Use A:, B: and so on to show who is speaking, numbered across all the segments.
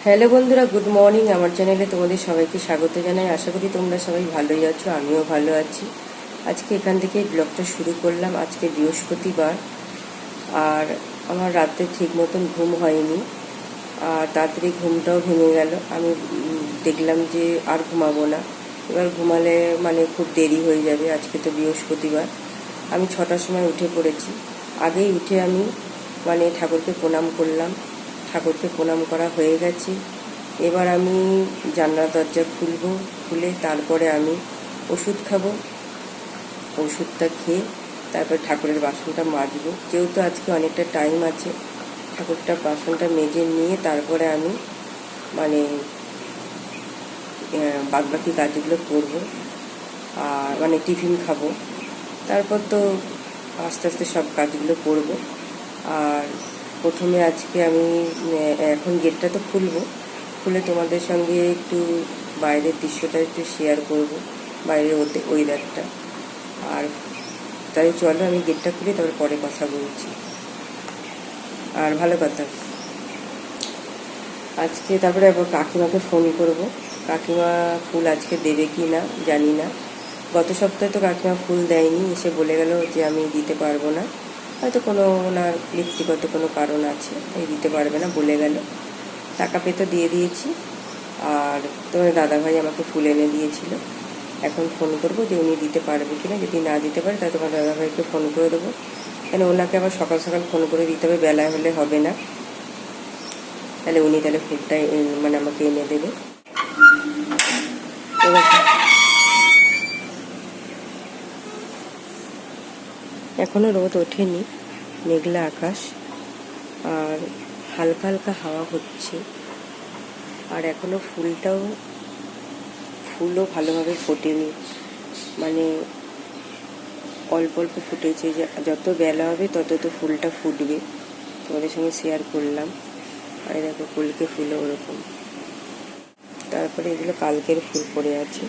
A: Hello বন্ধুরা, good morning. আমার চ্যানেলে তোমাদের সবাইকে স্বাগত জানাই। আশা করি তোমরা সবাই ভালোই আছো, আমিও ভালো আছি। আজকে এখান থেকে ব্লগটা শুরু করলাম। আজকে বৃহস্পতিবার, আর আমার রাতে ঠিক মতন ঘুম হয়নি, আর তাড়াতাড়ি ঘুমটাও ভেঙে গেল। আমি দেখলাম যে আর ঘুমাবো না, এবার ঘুমালে মানে খুব দেরি হয়ে যাবে। আজকে তো বৃহস্পতিবার। আমি 6টার সময় উঠে পড়েছি। আগেই উঠে আমি মানে ঠাকুরকে প্রণাম করলাম। ঠাকুরকে প্রণাম করা হয়ে গেছে। এবার আমি জানলা দরজা খুলে তারপরে আমি ওষুধ খাবো। ওষুধটা খেয়ে তারপর ঠাকুরের বাসনটা মাজবো। যেহেতু আজকে অনেকটা টাইম আছে, বাসনটা মেজে নিয়ে তারপরে আমি মানে বাদবাকি কাজগুলো করবো, আর মানে টিফিন খাবো। তারপর তো আস্তে আস্তে সব কাজগুলো করবো। আর প্রথমে আজকে আমি এখন গেটটা তো খুলে তোমাদের সঙ্গে একটু বাইরের দৃশ্যটা একটু শেয়ার করব, বাইরের ওয়েদারটা। আর তাই চলো আমি গেটটা খুলে তারপর পরে কথা বলছি। আর ভালো কথা, আজকে তারপরে আবার কাকিমাকে ফোন করব। কাকিমা ফুল আজকে দেবে কি না জানি না। গত সপ্তাহে তো কাকিমা ফুল দেয়নি, এসে বলে গেল যে আমি দিতে পারবো না, হয়তো কোনো ওনার ব্যক্তিগত কোনো কারণ আছে তাই দিতে পারবে না বলে গেল। টাকা পেতে দিয়ে দিয়েছি। আর তোমার দাদাভাই আমাকে ফুল এনে দিয়েছিল। এখন ফোন করবো যে উনি দিতে পারবে কিনা। যদি না দিতে পারে তাহলে তোমার দাদাভাইকে ফোন করে দেবো, কেন ওনাকে আবার সকাল সকাল ফোন করে দিতে হবে, বেলায় হলে হবে না। তাহলে উনি তাহলে ফুলটা মানে আমাকে এনে দেবে। এখনো রোদ ওঠেনি, মেঘলা আকাশ, আর হালকা হালকা হাওয়া হচ্ছে। আর এখনো ফুলও ভালোভাবে ফোটেনি, মানে অল্প অল্প ফুটেছে। যত বেলা হবে তত তো ফুলটা ফুটবে। তোমাদের সঙ্গে শেয়ার করলাম। আর দেখো কলকে ফুলও ওরকম। তারপরে এগুলো কালকের ফুল পড়ে আছে।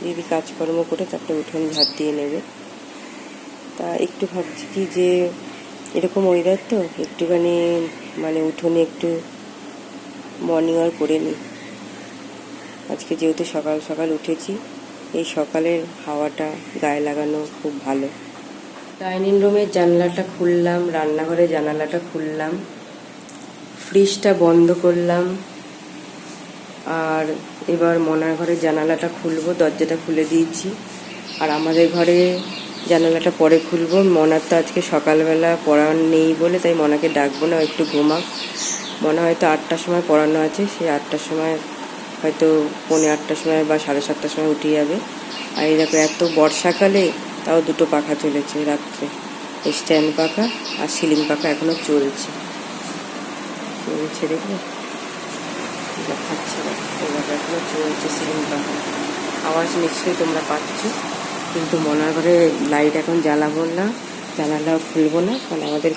A: দিদি কাজকর্ম করে তারপরে উঠোন ঝাড় দিয়ে নেবে। তা একটু ভাবছি কি যে এরকম ওয়েদার তো একটুখানি মানে উঠোনে একটু মর্নিং ওয়াক করে নিই। আজকে যেহেতু সকাল সকাল উঠেছি, এই সকালের হাওয়াটা গায়ে লাগানো খুব ভালো। ডাইনিং রুমের জানলাটা খুললাম, রান্নাঘরের জানালাটা খুললাম, ফ্রিজটা বন্ধ করলাম। আর এবার মনার ঘরের জানালাটা খুলবো, দরজাটা খুলে দিয়েছি। আর আমাদের ঘরে জানালাটা পরে খুলবো। মনার তো আজকে সকালবেলা পড়ানো নেই বলে তাই মনাকে ডাকবো না, একটু ঘুমাক। মনে হয়তো 8টার সময় পড়ানো আছে, সেই 8টার সময় হয়তো 8:45 সময় বা 7:30টার সময় উঠে যাবে। আর এই দেখো এত বর্ষাকালে তাও 2টো পাখা চলেছে রাত্রে, স্ট্যান্ড পাখা আর সিলিং পাখা এখনও চলছে দেখবে দেখাচ্ছে। এভাবে এখনও চলছে সিলিং পাখা, আওয়াজ নিশ্চয়ই তোমরা পাচ্ছ। কিন্তু মনার ঘরে লাইট এখন জ্বালাবো না, জানালাও খুলবো না, কারণ আমাদের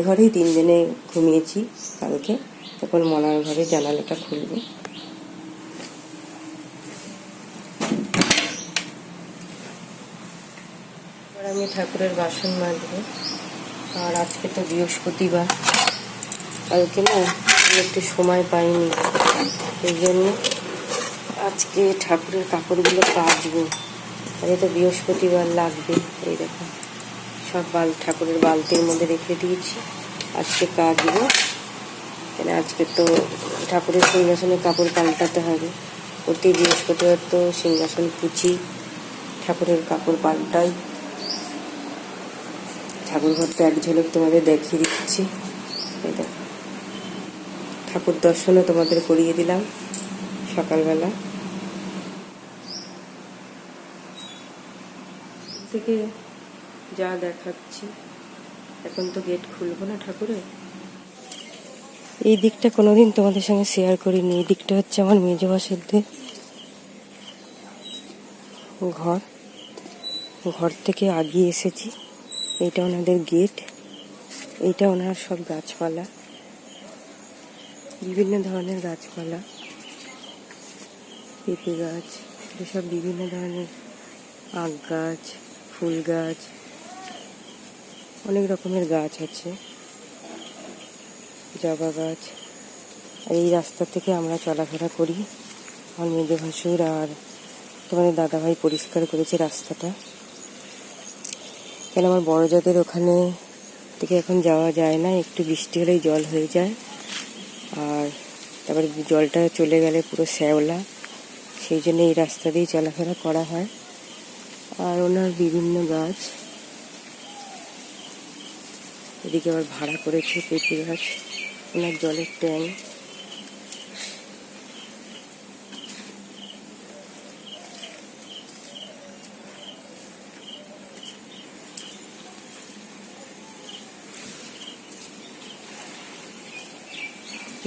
A: ঘরেই 3 দিনে ঘুমিয়েছি কালকে। তখন মনার ঘরে জানালাটা খুলবো। এবার আমি ঠাকুরের বাসন মাজবো। আর আজকে তো বৃহস্পতিবার, কালকে না একটু সময় পাইনি, এই জন্য আজকে ঠাকুরের কাপড়গুলো কাচবো। আজকে তো বৃহস্পতিবার লাগবে। এই দেখো সব ঠাকুরের বালতির মধ্যে রেখে দিয়েছি, আজকে কাচবো। কেন আজকে তো ঠাকুরের সিংহাসনে কাপড় পাল্টাতে হবে। প্রতি বৃহস্পতিবার তো সিংহাসন পুছি, ঠাকুরের কাপড় পাল্টাই। ঠাকুর ঘরটা এক ঝলক তোমাদের দেখিয়ে দিচ্ছি। এই দেখো ঠাকুর দর্শনও তোমাদের করিয়ে দিলাম সকালবেলা থেকে যা দেখাচ্ছি। এখন তো গেট খুলবো না ঠাকুরের। এই দিকটা কোনোদিন তোমাদের সঙ্গে শেয়ার করিনি। এই দিকটা হচ্ছে আমার মেজ বসেদের ঘর থেকে আগিয়ে এসেছি। এটা ওনাদের গেট, এইটা ওনার সব গাছপালা, বিভিন্ন ধরনের গাছপালা, পেঁপে গাছ, এসব বিভিন্ন ধরনের আখ গাছ, ফুল গাছ, অনেক রকমের গাছ আছে। জবা গাছ। আর এই রাস্তা থেকে আমরা চলাফেরা করি। আমার মেজো ভাসুর আর তোমাদের দাদাভাই পরিষ্কার করেছে রাস্তাটা, কেন আমার বড় জাতের ওখানে থেকে এখন যাওয়া যায় না, একটু বৃষ্টি হলেই জল হয়ে যায়। আর তারপরে জলটা চলে গেলে পুরো শ্যাওলা, সেই জন্য এই রাস্তা দিয়েই চলাফেরা করা হয়। আর ওনার বিভিন্ন গাছ, এদিকে আবার ভাড়া করেছে পেঁপে গাছ, ওনার জলের ট্যাঙ্ক।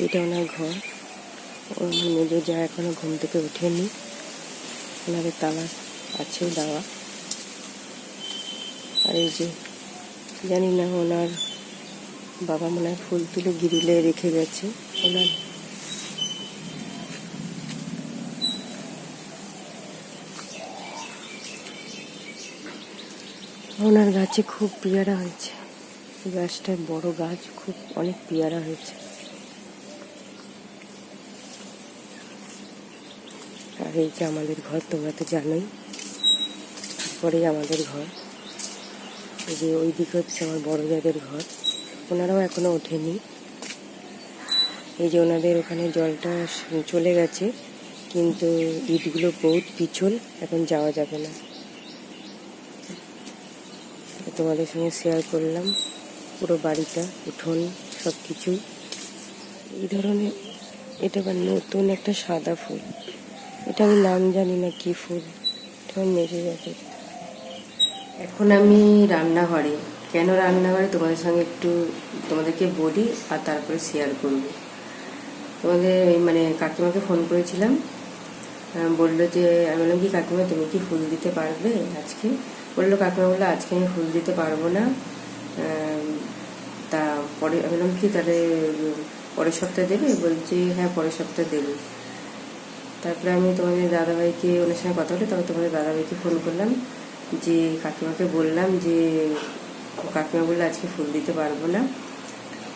A: এটা ওনার ঘর। আমার মেজো যা এখনো ঘুম থেকে ওঠেনি, ওনাদের তালা আছে দেওয়া। আর এই যে জানি না ওনার বাবা মনে হয় ফুল তুলে গ্রিলে রেখে গেছে। ওনার গাছে খুব পেয়ারা হয়েছে, এই গাছটা বড় গাছ, খুব অনেক পেয়ারা হয়েছে। আর এই যে আমাদের ঘর, তোমরা তো জানোই, পরেই আমাদের ঘর। এই যে ওই দিকে হচ্ছে আমার বড় জাতের ঘর, ওনারাও এখনো ওঠেনি। এই যে ওনাদের ওখানে জলটা চলে গেছে, কিন্তু ইটগুলো বহুত পিছল, এখন যাওয়া যাবে না। তোমাদের সঙ্গে শেয়ার করলাম পুরো বাড়িটা, উঠোন, সব কিছু। এই ধরনের এটা আবার নতুন একটা সাদা ফুল, এটা আমি নাম জানি না কি ফুল, এটা মেজে যাবে। এখন আমি রান্নাঘরে, কেন রান্নাঘরে তোমাদের সঙ্গে একটু তোমাদেরকে বলি আর তারপরে শেয়ার করব। তোমাদের মানে কাকিমাকে ফোন করেছিলাম, বললো যে, আমি বললাম কি কাকিমা তুমি কি ফুল দিতে পারবে আজকে? বললো কাকিমা, বললো আজকে আমি ফুল দিতে পারবো না, তা পরে। আমি বললাম কি তাহলে পরের সপ্তাহে দেবে? বলছি হ্যাঁ পরের সপ্তাহে দেবে। তারপরে আমি তোমাদের দাদাভাইকে, ওনার সঙ্গে কথা বলে তবে তোমাদের দাদাভাইকে ফোন করলাম, যে কাকিমাকে বললাম যে কাকিমা বললো আজকে ফুল দিতে পারবো না,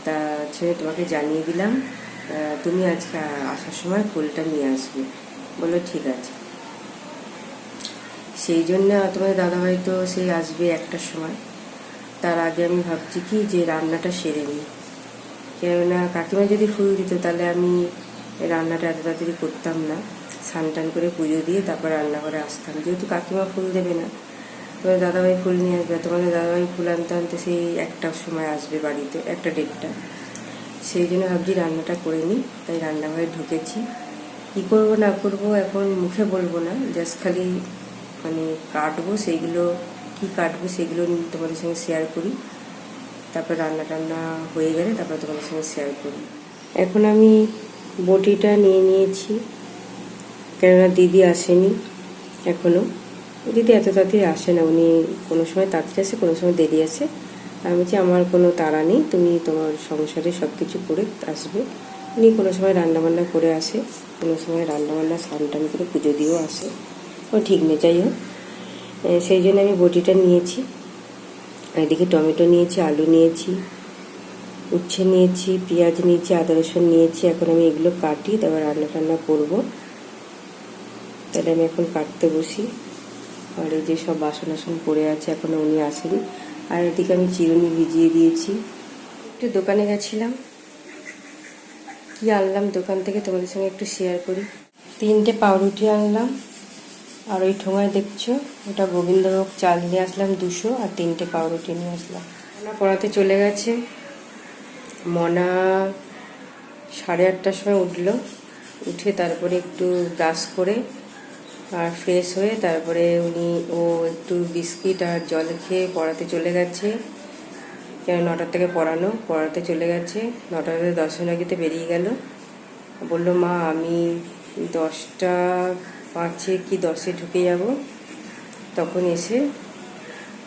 A: তা হচ্ছে তোমাকে জানিয়ে দিলাম, তুমি আজকে আসার সময় ফুলটা নিয়ে আসবে। বললো ঠিক আছে। সেই জন্য তোমাদের দাদাভাই তো সেই আসবে 1টার সময়, তার আগে আমি ভাবছি কি যে রান্নাটা সেরে নিই। কেননা কাকিমা যদি ফুল দিত তাহলে আমি রান্নাটা এত তাড়াতাড়ি করতাম না, স্নান টান করে পুজো দিয়ে তারপর রান্নাঘরে আসতাম। যেহেতু কাকিমা ফুল দেবে না, তোমাদের দাদাভাই ফুল নিয়ে আসবে, তোমাদের দাদাভাই ফুল আনতে আনতে সেই 1টার সময় আসবে বাড়িতে, 1টা-1:30। সেই জন্য ভাবছি রান্নাটা করে নিই, তাই রান্নাঘরে ঢুকেছি। কী করবো না করবো এখন মুখে বলবো না, জাস্ট খালি মানে কাটবো, সেইগুলো কি কাটবো সেগুলো তোমাদের সঙ্গে শেয়ার করি। তারপর রান্না টান্না হয়ে গেলে তারপর তোমাদের সঙ্গে শেয়ার করি। এখন আমি বটিটা নিয়ে নিয়েছি, কেননা দিদি আসেনি এখনও। দিদি এত তাড়াতাড়ি আসে না, উনি কোনো সময় তাড়াতাড়ি আসে, কোনো সময় দেরি আসে। আমি বলছি আমার কোনো তাড়া নেই, তুমি তোমার সংসারে সব কিছু করে আসবে। উনি কোনো সময় রান্নাবান্না করে আসে, কোনো সময় রান্নাবান্না স্নান টান করে পুজো দিয়েও আসে, ও ঠিক নেই, যাই হোক। সেই জন্য আমি বটিটা নিয়েছি। এদিকে টমেটো নিয়েছি, আলু নিয়েছি, উচ্ছে নিয়েছি, পেঁয়াজ নিয়েছি, আদা রসুন নিয়েছি। এখন আমি এগুলো কাটি, তারপর রান্না টান্না করবো। তাহলে আমি এখন কাটতে বসি। আর এই যে সব বাসন টাসন পড়ে আছে, এখনও উনি আসেনি। আর এদিকে আমি চিরুনি ভিজিয়ে দিয়েছি। একটু দোকানে গেছিলাম, কি আনলাম দোকান থেকে তোমাদের সঙ্গে একটু শেয়ার করি। 3টে পাউরুটি আনলাম, আর ওই ঠোঙায় দেখছো ওটা গোবিন্দভোগ চাল নিয়ে আসলাম 200, আর 3টে পাউরুটি নিয়ে আসলাম। মনা পড়াতে চলে গেছে। মনা 8:30টার সময় উঠে তারপরে একটু ব্রাশ করে আর ফ্রেশ হয়ে তারপরে ও একটু বিস্কিট আর জল খেয়ে পড়াতে চলে গেছে। কেন 9টার থেকে পড়াতে চলে গেছে। 9টাতে 10-এ বেরিয়ে গেল। বলল মা আমি 10:05 কি 10-এ ঢুকে যাব, তখন এসে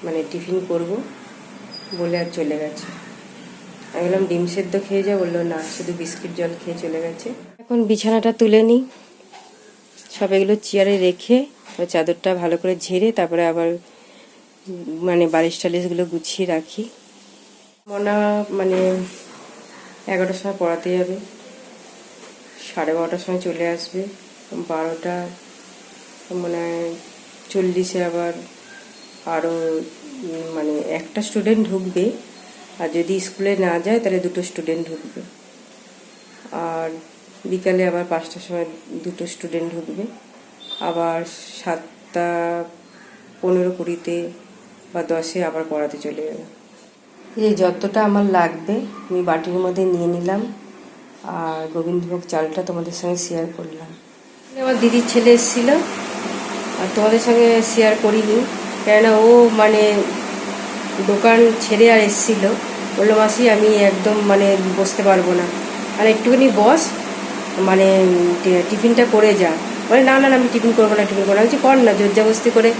A: মানে টিফিন করব বলে আর চলে গেছে। আমি বললাম ডিম সেদ্ধ খেয়ে যা, বললো না শুধু বিস্কিট জল খেয়ে চলে গেছে। এখন বিছানাটা তুলে নিই, সব এগুলো চেয়ারে রেখে চাদরটা ভালো করে ঝেড়ে তারপরে আবার মানে বালিশ টালিশগুলো গুছিয়ে রাখি। মনা মানে 11টার সময় পড়াতে যাবে, 12:30টার সময় চলে আসবে, 12টা মানে 40-এ আবার আরও মানে একটা স্টুডেন্ট ঢুকবে, আর যদি স্কুলে না যায় তাহলে 2টো স্টুডেন্ট ঢুকবে, আর বিকালে আবার 5টার সময় 2টো স্টুডেন্ট ঢুকবে, আবার 7টা 15-20-তে বা 10-এ আবার পড়াতে চলে যাবে। এই যতটা আমার লাগবে আমি বাটির মধ্যে নিয়ে নিলাম, আর গোবিন্দভোগ চালটা তোমাদের সঙ্গে শেয়ার করলাম। আমার দিদির ছেলে এসেছিলো, আর তোমাদের সঙ্গে শেয়ার করিনি, কেননা ও মানে দোকান ছেড়ে আর এসেছিলো, বললো মাসি আমি একদম মানে বসতে পারবো না, আর একটুখানি বস, মানে টিফিনটা করে যা। বলে না না আমি টিফিন করবো না, আমি কর না, জোরজাবস্তি করে।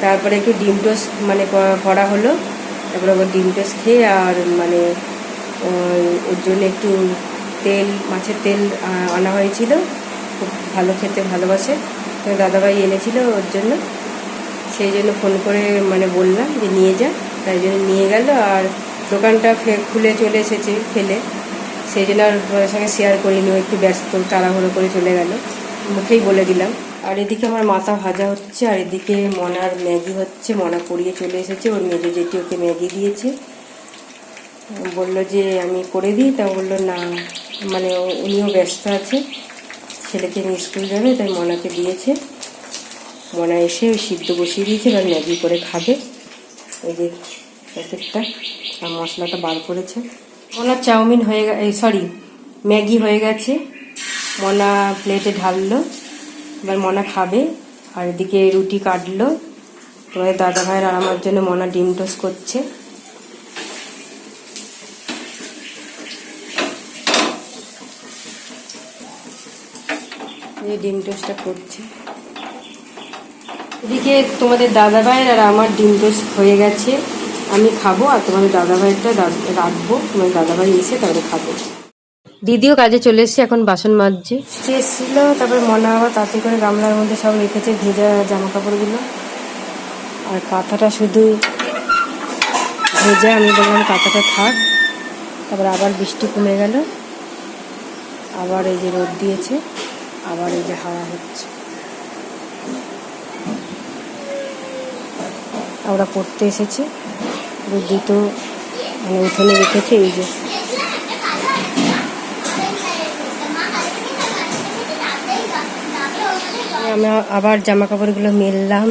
A: তারপরে একটু ডিম টোস্ট মানে করা হলো, তারপরে আবার ডিম টোস্ট খেয়ে আর মানে ওর জন্য একটু মাছের তেল আনা হয়েছিল, খুব ভালো খেতে ভালোবাসে, দাদাভাই এনেছিল ওর জন্য, সেই জন্য ফোন করে মানে বললাম যে নিয়ে যা, তাই জন্য নিয়ে গেল। আর দোকানটা খুলে চলে এসেছে ফেলে, সেই জন্য আর তোমাদের সঙ্গে শেয়ার করিনি, একটু ব্যস্ত তাড়াহুড়ো করে চলে গেল, মুখেই বলে দিলাম। আর এদিকে আমার মাথা ভাজা হচ্ছে, আর এদিকে মনার ম্যাগি হচ্ছে, মনা পড়িয়ে চলে এসেছে, ওর মেজো জেঠি ওকে ম্যাগি দিয়েছে, বলল যে আমি করে দিই, তা বললো না, মানে উনিও ব্যস্ত আছে, ছেলেকে নিয়ে স্কুল যাবে, তাই মনাকে দিয়েছে। মনা এসে ওই সিদ্ধ বসিয়ে দিয়েছে, এবার ম্যাগি করে খাবে। এই যে প্যাকেটটা আর মশলাটা বার করেছে। মনার চাউমিন হয়ে সরি ম্যাগি হয়ে গেছে, মনা প্লেটে ঢাললো, এবার মনা খাবে। আর এদিকে রুটি কাটলো, তোমাদের দাদা ভাইয়ের আর আমার জন্য মনা ডিম টোস্ট করছে। এই ডিম টোস্টটা করছে। এদিকে তোমাদের দাদা ভাইয়ের আর আমার ডিম টোস্ট হয়ে গেছে, আমি খাবো, আর তোমাদের দাদা ভাইয়েরটা রাখবো, তোমাদের দাদা ভাই এসে তারপরে খাবো। দিদিও কাজে চলে এসছে, এখন বাসন মাজছে। এসেছিল, তারপরে মনে আবার তাড়াতাড়ি করে গামলার মধ্যে সব রেখেছে ভেজা জামা কাপড়গুলো, আর কাঁথাটা শুধু ভেজা, আমি বললাম কাঁথাটা থাক। তারপর আবার বৃষ্টি কমে গেল, আবার এই যে রোদ দিয়েছে, আবার এই যে হাওয়া হচ্ছে। আমরা পড়তে এসেছি, জুতো মানে উঠোনে রেখেছে, এই যে আমি আবার জামা কাপড়গুলো মেললাম।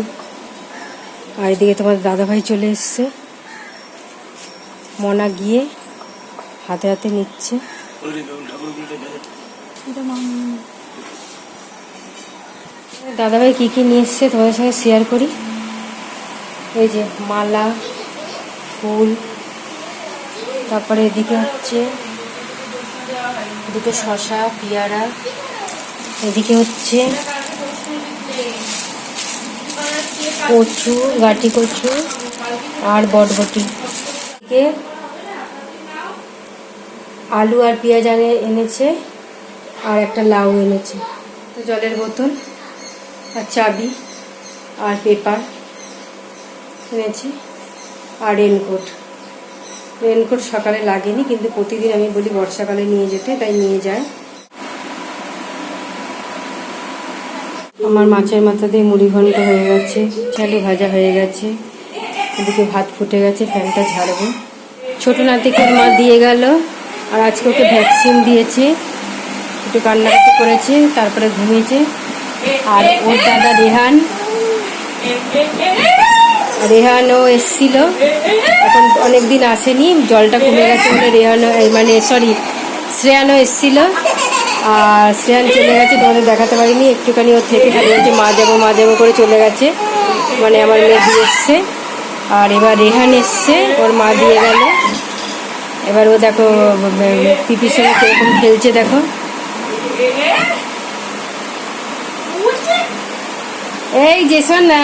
A: আর এদিকে তোমার দাদাভাই চলে এসছে, মনা গিয়ে হাতে হাতে নিচ্ছে। দাদাভাই কি কি নিয়ে এসছে তোমাদের সঙ্গে শেয়ার করি। এই যে মালা, ফুল, তারপরে এদিকে হচ্ছে দুটো শসা, পেয়ারা, এদিকে হচ্ছে কচু, গাটি কচু আর বটবটি, আলু আর পেঁয়াজ এনেছে, আর একটা লাউ এনেছে, জলের বোতল আর চাবি আর পেপার এনেছি, আর রেনকোট সকালে লাগেনি, কিন্তু প্রতিদিন আমি বলি বর্ষাকালে নিয়ে যেতে, তাই নিয়ে যায়। আমার মাছের মাথা দিয়ে মুড়ি ঘন্ট হয়ে গেছে, আলু ভাজা হয়ে গেছে, এদিকে ভাত ফুটে গেছে, ফ্যানটা ঝাড়বো। ছোট নাতিকে মা দিয়ে গেল, আর আজকে ওকে ভ্যাকসিন দিয়েছে, একটু কান্নাকাটি করেছে, তারপরে ঘুমিয়েছে। আর ওর দাদা রেহানও এসছিল, এখন অনেকদিন আসেনি, জলটা কমে গেছে বলে শ্রেয়ানও এসছিল, আর শ্রেয়ান চলে গেছে, তোমাদের দেখাতে পারিনি, একটুখানি ওর থেকে খালি হচ্ছে মা যাবো করে চলে গেছে, মানে আমার মেয়ে দিয়ে এসছে। আর এবার রেহান এসছে, ওর মা দিয়ে গেল। এবার ও দেখো পিপির সঙ্গে কিরকম খেলছে, দেখো। এই যে সোনা,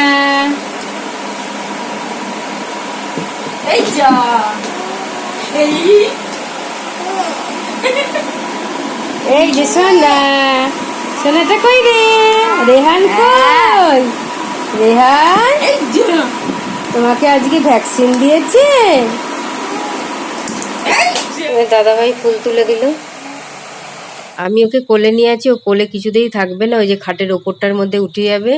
A: এই যে সোনা, সোনাটা কই রে? রেহান কই? রেহান তোমাকে আজকে ভ্যাকসিন দিয়েছে? দাদাভাই ফুল তুলে দিল, আমি ওকে কোলে নিয়ে আছি, ও কোলে কিছুতেই থাকবে না, ওই যে খাটের ওপরটার মধ্যে উঠে যাবে।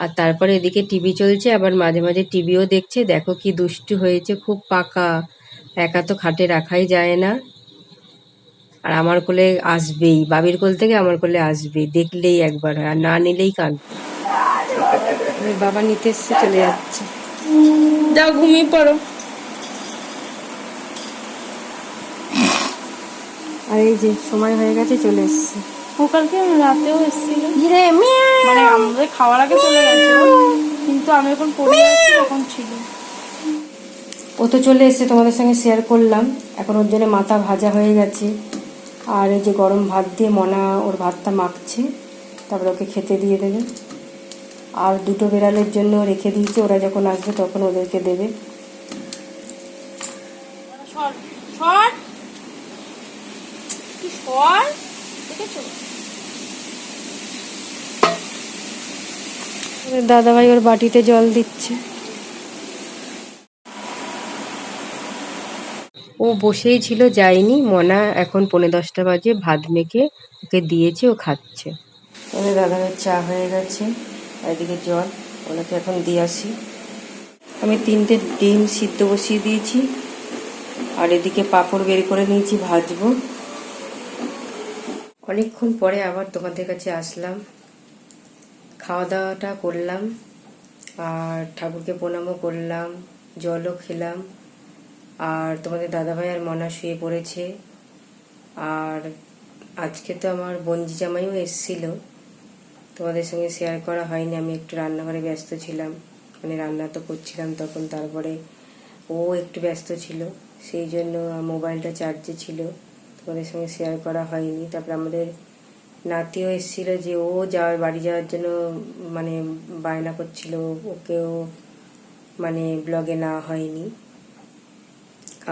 A: আর তারপরে এদিকে টিভি চলছে, আবার মাঝে মাঝে টিভিও দেখছে। দেখো কি দুষ্টু হয়েছে, খুব পাকা, একা তো খাটে রাখাই যায় না। আর আমার কোলে আসবেই, বাবির কোল থেকে আমার কোলে আসবেই, দেখলেই একবার হয়, আর না নিলেই কাঁদবে। বাবা নিতে এসছে, চলে যাচ্ছে।
B: যাও ঘুমিয়ে পড়ো।
A: আর এই যে সময় হয়ে গেছে, চলে এসছে।
B: ও কালকে রাতেও এসেছিল, মানে আমাদের খাওয়ার আগে চলে গেছে, কিন্তু আমি যখন পড়ে যাচ্ছি তখন ছিল।
A: ও তো চলে এসছে, তোমাদের সঙ্গে শেয়ার করলাম। এখন ওর জন্য মাথা ভাজা হয়ে গেছে, আর এই যে গরম ভাত দিয়ে মনা ওর ভাতটা মাখছে, তারপরে ওকে খেতে দিয়ে দেবে। আর দুটো বেড়ালের জন্য রেখে দিয়েছে, ওরা যখন আসবে তখন ওদেরকে দেবে। দাদাভাই ওর বাটিতে জল দিচ্ছে। ও বসেই ছিল, যায়নি। মনা এখন 10:45 বাজে, ভাত মেখে ওকে দিয়েছে, ও খাচ্ছে। ওদের দাদাভাইয়ের চা হয়ে গেছে, এদিকে জল, ওনাকে এখন দিয়ে আসি। আমি 3টে ডিম সিদ্ধ বসিয়ে দিয়েছি, আর এদিকে পাঁপড় বের করে নিয়েছি, ভাজবো। অনেকক্ষণ পরে আবার তোমাদের কাছে আসলাম, খাওয়া দাওয়াটা করলাম, আর ঠাকুরকে প্রণামও করলাম, জলও খেলাম। আর তোমাদের দাদাভাই আর মনা শুয়ে পড়েছে। আর আজকে তো আমার বঞ্জি জামাইও এসেছিল, তোমাদের সঙ্গে শেয়ার করা হয়নি, আমি একটু রান্নাঘরে ব্যস্ত ছিলাম, মানে রান্না তো করছিলাম তখন। তারপরে ও একটু ব্যস্ত ছিল, সেই জন্য মোবাইলটা চার্জে ছিল, তোমাদের সঙ্গে শেয়ার করা হয়নি। তারপরে আমাদের নাতিও এসেছিল, যে ও বাড়ি যাওয়ার জন্য মানে বায়না করছিল, ওকেও মানে ব্লগে নেওয়া হয়নি।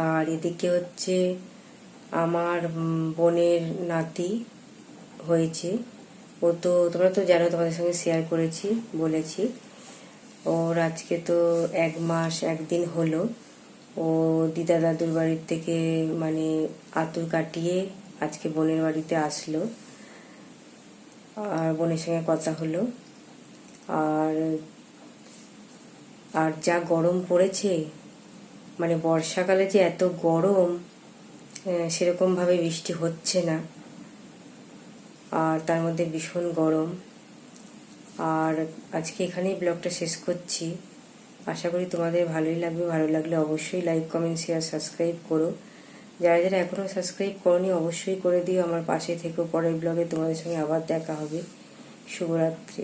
A: আর এদিকে হচ্ছে আমার বোনের নাতি হয়েছে, ও তো তোমরা তো জানো, তোমাদের সঙ্গে শেয়ার করেছি, বলেছি। ওর আজকে তো 1 মাস 1 দিন হলো। ও দিদা দাদুর বাড়ির থেকে মানে আতুর কাটিয়ে আজকে বোনের বাড়িতে আসলো, আর বোনের সঙ্গে কথা হলো। আর আর যা গরম পড়েছে, মানে বর্ষাকালে যে এত গরম, সেরকমভাবে বৃষ্টি হচ্ছে না, আর তার মধ্যে ভীষণ গরম। আর আজকে এখানেই ব্লগটা শেষ করছি, আশা করি তোমাদের ভালোই লাগবে। ভালো লাগলে অবশ্যই লাইক, কমেন্ট, শেয়ার, সাবস্ক্রাইব করো। যারা যারা এখনও সাবস্ক্রাইব করোনি অবশ্যই করে দিও, আমার পাশে থেকেও। পরের ব্লগে তোমাদের সঙ্গে আবার দেখা হবে। শুভরাত্রি।